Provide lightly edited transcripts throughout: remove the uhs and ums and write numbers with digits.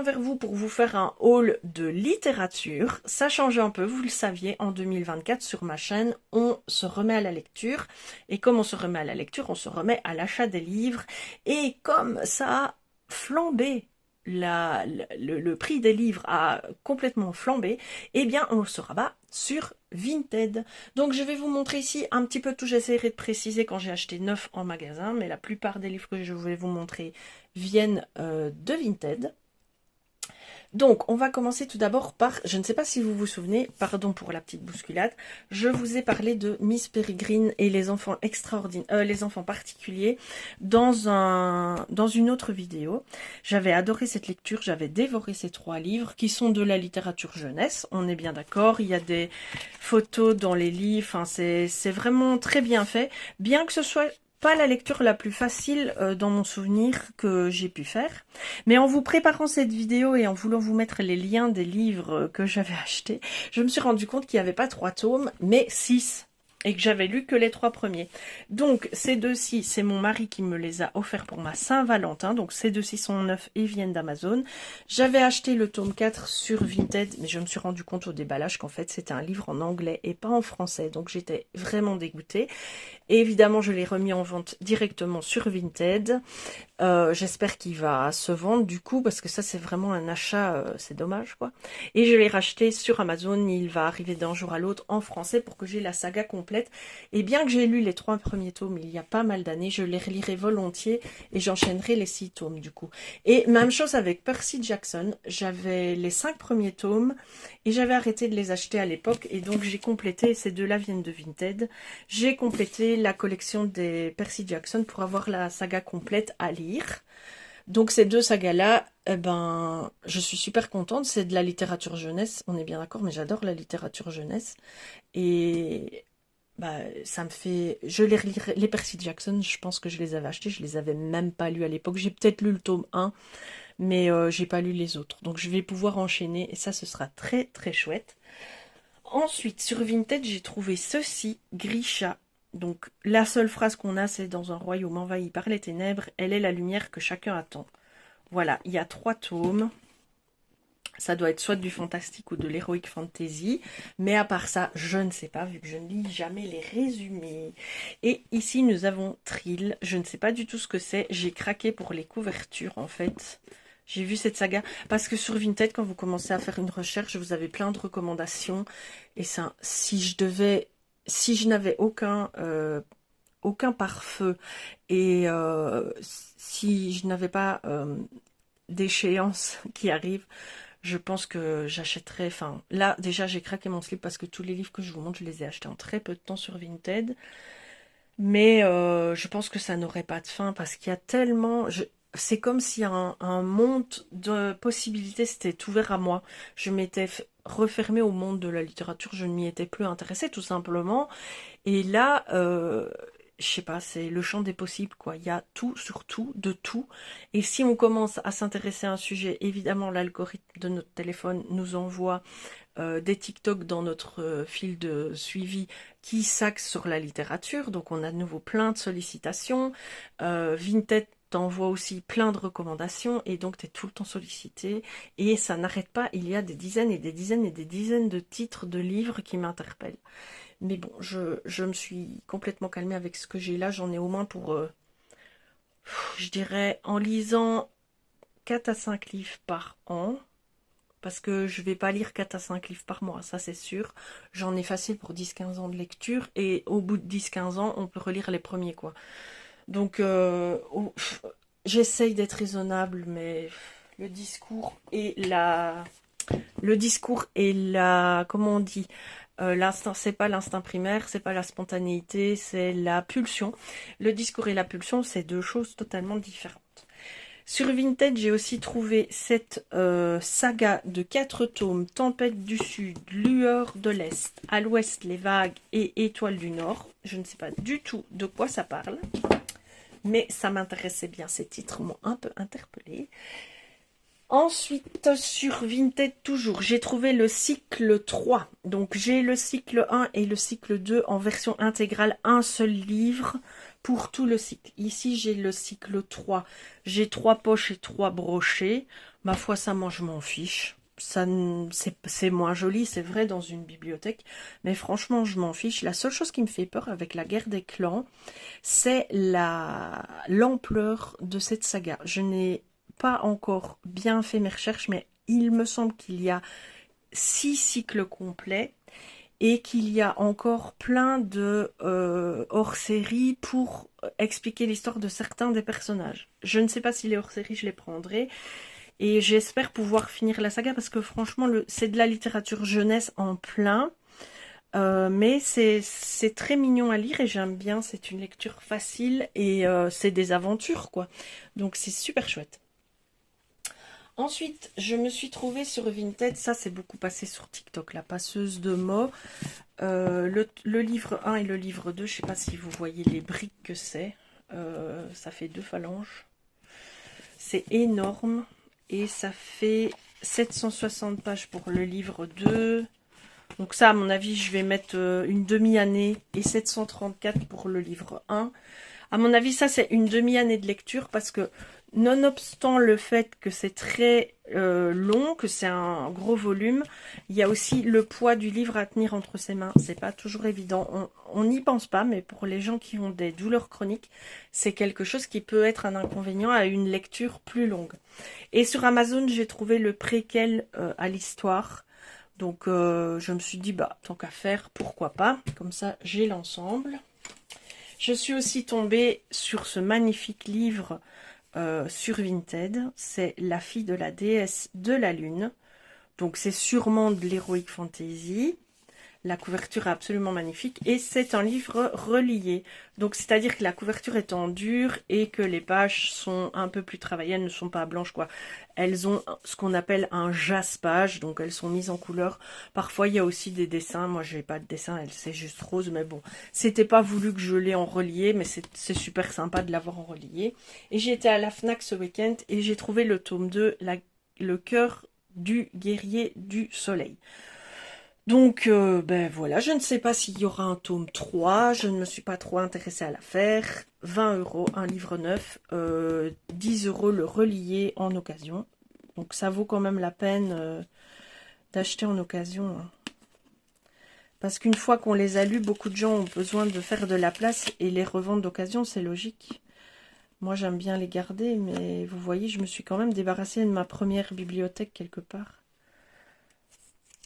vers vous pour vous faire un haul de littérature. Ça change un peu, vous le saviez, en 2024 sur ma chaîne, on se remet à la lecture. Et comme on se remet à la lecture, on se remet à l'achat des livres. Et comme ça a flambé, le prix des livres a complètement flambé, eh bien on se rabat sur Vinted. Donc je vais vous montrer ici un petit peu tout, j'essaierai de préciser quand j'ai acheté neuf en magasin, mais la plupart des livres que je vais vous montrer viennent de Vinted. Donc, on va commencer tout d'abord par, je ne sais pas si vous vous souvenez, pardon pour la petite bousculade, je vous ai parlé de Miss Peregrine et les enfants extraordinaires, les enfants particuliers dans une autre vidéo. J'avais adoré cette lecture, j'avais dévoré ces 3 livres qui sont de la littérature jeunesse, on est bien d'accord, il y a des photos dans les livres, enfin, c'est vraiment très bien fait, bien que ce soit pas la lecture la plus facile dans mon souvenir que j'ai pu faire. Mais en vous préparant cette vidéo et en voulant vous mettre les liens des livres que j'avais achetés, je me suis rendu compte qu'il n'y avait pas 3 tomes, mais 6. Et que j'avais lu que les 3 premiers. Donc ces 2-ci, c'est mon mari qui me les a offerts pour ma Saint-Valentin. Donc ces 2-ci sont neufs et viennent d'Amazon. J'avais acheté le tome 4 sur Vinted, mais je me suis rendu compte au déballage qu'en fait c'était un livre en anglais et pas en français. Donc j'étais vraiment dégoûtée. Et évidemment, je l'ai remis en vente directement sur Vinted. J'espère qu'il va se vendre du coup, parce que ça c'est vraiment un achat, c'est dommage quoi. Et je l'ai racheté sur Amazon, il va arriver d'un jour à l'autre en français pour que j'ai la saga complète. Et bien que j'ai lu les 3 premiers tomes il y a pas mal d'années, je les relirai volontiers et j'enchaînerai les 6 tomes du coup. Et même chose avec Percy Jackson, j'avais les 5 premiers tomes et j'avais arrêté de les acheter à l'époque et donc j'ai complété, ces 2-là viennent de Vinted, j'ai complété la collection des Percy Jackson pour avoir la saga complète à lire. Donc ces 2 sagas-là, eh ben, je suis super contente, c'est de la littérature jeunesse, on est bien d'accord, mais j'adore la littérature jeunesse. Et bah, ça me fait... Je les relirai, les Percy Jackson, je pense que je les avais achetés, je les avais même pas lus à l'époque. J'ai peut-être lu le tome 1, mais j'ai pas lu les autres. Donc je vais pouvoir enchaîner, et ça, ce sera très très chouette. Ensuite, sur Vinted, j'ai trouvé ceci, Grisha. Donc, la seule phrase qu'on a, c'est « Dans un royaume envahi par les ténèbres, elle est la lumière que chacun attend ». Voilà, il y a 3 tomes. Ça doit être soit du fantastique ou de l'heroic fantasy. Mais à part ça, je ne sais pas, vu que je ne lis jamais les résumés. Et ici, nous avons Trill. Je ne sais pas du tout ce que c'est. J'ai craqué pour les couvertures, en fait. J'ai vu cette saga. Parce que sur Vinted, quand vous commencez à faire une recherche, vous avez plein de recommandations. Et ça, si je n'avais aucun pare-feu et si je n'avais pas d'échéance qui arrive, je pense que j'achèterais, enfin là déjà j'ai craqué mon slip parce que tous les livres que je vous montre, je les ai achetés en très peu de temps sur Vinted, mais je pense que ça n'aurait pas de fin parce qu'il y a tellement... C'est comme si un monde de possibilités s'était ouvert à moi. Je m'étais refermée au monde de la littérature, je ne m'y étais plus intéressée tout simplement. Et là, je sais pas, c'est le champ des possibles quoi. Il y a tout sur tout, de tout. Et si on commence à s'intéresser à un sujet, évidemment l'algorithme de notre téléphone nous envoie des TikTok dans notre fil de suivi qui s'axe sur la littérature. Donc on a de nouveau plein de sollicitations. Vinted t'envoie aussi plein de recommandations et donc tu es tout le temps sollicité et ça n'arrête pas, il y a des dizaines et des dizaines et des dizaines de titres de livres qui m'interpellent. Mais bon, je me suis complètement calmée avec ce que j'ai là, j'en ai au moins pour, je dirais, en lisant 4 à 5 livres par an, parce que je vais pas lire 4 à 5 livres par mois, ça c'est sûr, j'en ai facile pour 10-15 ans de lecture et au bout de 10-15 ans, on peut relire les premiers quoi. Donc, j'essaye d'être raisonnable, mais le discours et comment on dit, l'instinct, c'est pas l'instinct primaire, c'est pas la spontanéité, c'est la pulsion. Le discours et la pulsion, c'est 2 choses totalement différentes. Sur Vinted, j'ai aussi trouvé cette saga de 4 tomes, Tempête du Sud, Lueur de l'Est, à l'Ouest les vagues et Étoiles du Nord. Je ne sais pas du tout de quoi ça parle. Mais ça m'intéressait bien, ces titres m'ont un peu interpellée. Ensuite, sur Vinted toujours, j'ai trouvé le cycle 3. Donc j'ai le cycle 1 et le cycle 2 en version intégrale, un seul livre pour tout le cycle. Ici, j'ai le cycle 3. J'ai 3 poches et 3 brochets. Ma foi, ça, moi, je m'en fiche. Ça, c'est moins joli, c'est vrai, dans une bibliothèque. Mais franchement, je m'en fiche. La seule chose qui me fait peur avec la guerre des clans, c'est l'ampleur de cette saga. Je n'ai pas encore bien fait mes recherches, mais il me semble qu'il y a 6 cycles complets et qu'il y a encore plein de hors-série pour expliquer l'histoire de certains des personnages. Je ne sais pas si les hors-série je les prendrai, et j'espère pouvoir finir la saga parce que franchement c'est de la littérature jeunesse en plein, mais c'est très mignon à lire et j'aime bien, c'est une lecture facile et c'est des aventures quoi, donc c'est super chouette. Ensuite, je me suis trouvée sur Vinted, ça c'est beaucoup passé sur TikTok, la passeuse de mots. Le livre 1 et le livre 2, je ne sais pas si vous voyez les briques que c'est. Ça fait 2 phalanges. C'est énorme et ça fait 760 pages pour le livre 2. Donc ça, à mon avis, je vais mettre une demi-année et 734 pour le livre 1. À mon avis, ça c'est une demi-année de lecture parce que nonobstant le fait que c'est très long, que c'est un gros volume, il y a aussi le poids du livre à tenir entre ses mains. C'est pas toujours évident. On n'y pense pas, mais pour les gens qui ont des douleurs chroniques, c'est quelque chose qui peut être un inconvénient à une lecture plus longue. Et sur Amazon, j'ai trouvé le préquel à l'histoire. Donc je me suis dit, bah tant qu'à faire, pourquoi pas. Comme ça, j'ai l'ensemble. Je suis aussi tombée sur ce magnifique livre sur Vinted, c'est La fille de la déesse de la lune. Donc c'est sûrement de l'heroic fantasy. La couverture est absolument magnifique et c'est un livre relié. Donc c'est-à-dire que la couverture est en dur et que les pages sont un peu plus travaillées, elles ne sont pas blanches quoi. Elles ont ce qu'on appelle un jaspage, donc elles sont mises en couleur. Parfois il y a aussi des dessins, moi j'ai pas de dessin, c'est juste rose, mais bon. C'était pas voulu que je l'ai en relié, mais c'est super sympa de l'avoir en relié. Et j'ai été à la Fnac ce week-end et j'ai trouvé le tome 2, le cœur du guerrier du soleil. Donc, ben voilà, je ne sais pas s'il y aura un tome 3, je ne me suis pas trop intéressée à l'affaire. 20 €, un livre neuf, 10 € le relié en occasion. Donc ça vaut quand même la peine d'acheter en occasion. Hein. Parce qu'une fois qu'on les a lus, beaucoup de gens ont besoin de faire de la place et les revendre d'occasion, c'est logique. Moi j'aime bien les garder, mais vous voyez, je me suis quand même débarrassée de ma première bibliothèque quelque part.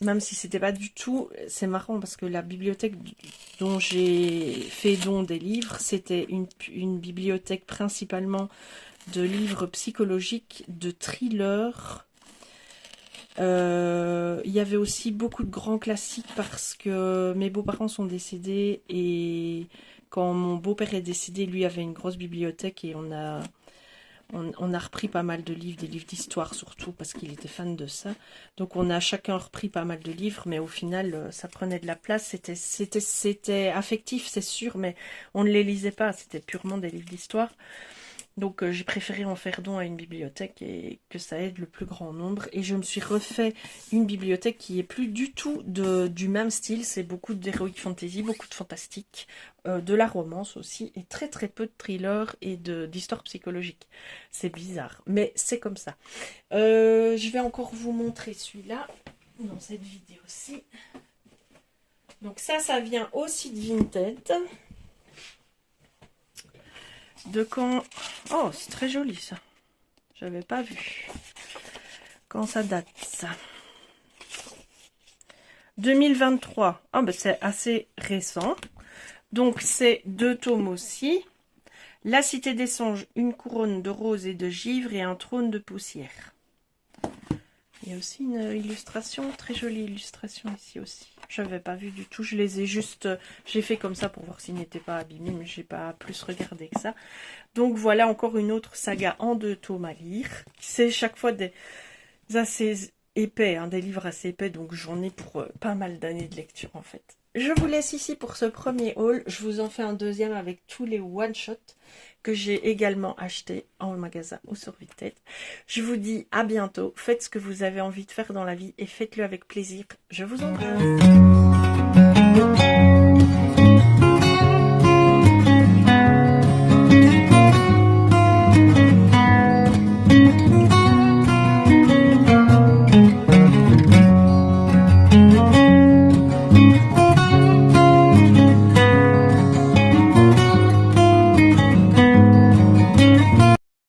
Même si c'était pas du tout, c'est marrant parce que la bibliothèque dont j'ai fait don des livres, c'était une bibliothèque principalement de livres psychologiques, de thrillers. Il y avait aussi beaucoup de grands classiques parce que mes beaux-parents sont décédés et quand mon beau-père est décédé, lui avait une grosse bibliothèque et on a repris pas mal de livres, des livres d'histoire surtout, parce qu'il était fan de ça. Donc on a chacun repris pas mal de livres, mais au final, ça prenait de la place. C'était affectif, c'est sûr, mais on ne les lisait pas. C'était purement des livres d'histoire. Donc j'ai préféré en faire don à une bibliothèque et que ça aide le plus grand nombre. Et je me suis refait une bibliothèque qui est plus du tout du même style. C'est beaucoup d'heroic fantasy, beaucoup de fantastique, de la romance aussi, et très très peu de thrillers et d'histoires psychologiques. C'est bizarre, mais c'est comme ça. Je vais encore vous montrer celui-là dans cette vidéo-ci. Donc ça vient aussi de Vinted. De quand... Oh, c'est très joli ça. J'avais pas vu. Quand ça date, ça. 2023. Ah, ben c'est assez récent. Donc, c'est 2 tomes aussi. La cité des songes, une couronne de roses et de givre et un trône de poussière. Il y a aussi une illustration, très jolie illustration ici aussi. Je n'avais pas vu du tout, je les ai juste... J'ai fait comme ça pour voir s'ils n'étaient pas abîmés, mais j'ai pas plus regardé que ça. Donc voilà encore une autre saga en 2 tomes à lire. C'est chaque fois des assez épais, hein, des livres assez épais, donc j'en ai pour pas mal d'années de lecture en fait. Je vous laisse ici pour ce premier haul. Je vous en fais un deuxième avec tous les one-shots que j'ai également achetés en magasin ou sur Vinted. Je vous dis à bientôt. Faites ce que vous avez envie de faire dans la vie et faites-le avec plaisir. Je vous embrasse.